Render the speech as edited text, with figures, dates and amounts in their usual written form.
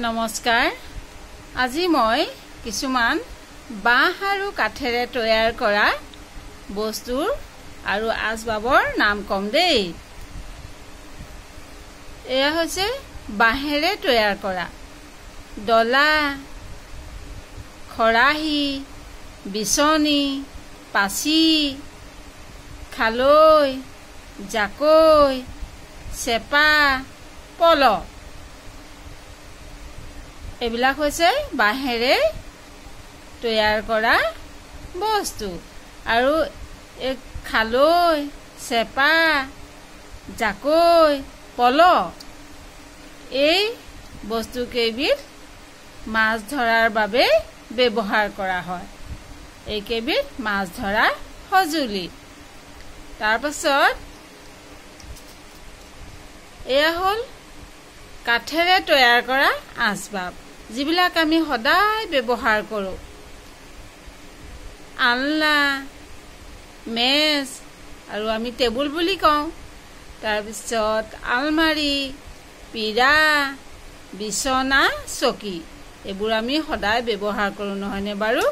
নমস্কাৰ আজি মই কিছুমান বাঁহ আৰু কাঠেৰে তৈয়াৰ কৰা বস্তুৰ আৰু আচবাবৰ নাম কম দেই। এয়া হৈছে বাঁহেৰে তৈয়াৰ কৰা ডলা, খৰাহী, বিচনী, পাচি, খালৈ, জাকৈ, চেপা, পল। এইবিলাক হৈছে বাঁহেৰে তৈয়াৰ কৰা বস্তু। আৰু এই খালৈ, চেপা, জাকৈ, পল এই বস্তুকেইবিধ মাছ ধৰাৰ বাবে ব্যৱহাৰ কৰা হয়। এইকেইবিধ মাছ ধৰা সঁজুলি। তাৰপাছত এয়া হ'ল কাঠেৰে তৈয়াৰ কৰা আচবাব, যিবিলাক আমি সদায় ব্যৱহাৰ কৰোঁ। আলনা, মেজ আৰু আমি টেবুল বুলি কওঁ। তাৰপিছত আলমাৰি, পীৰা, বিচনা, চকী এইবোৰ আমি সদায় ব্যৱহাৰ কৰোঁ, নহয়নে বাৰু?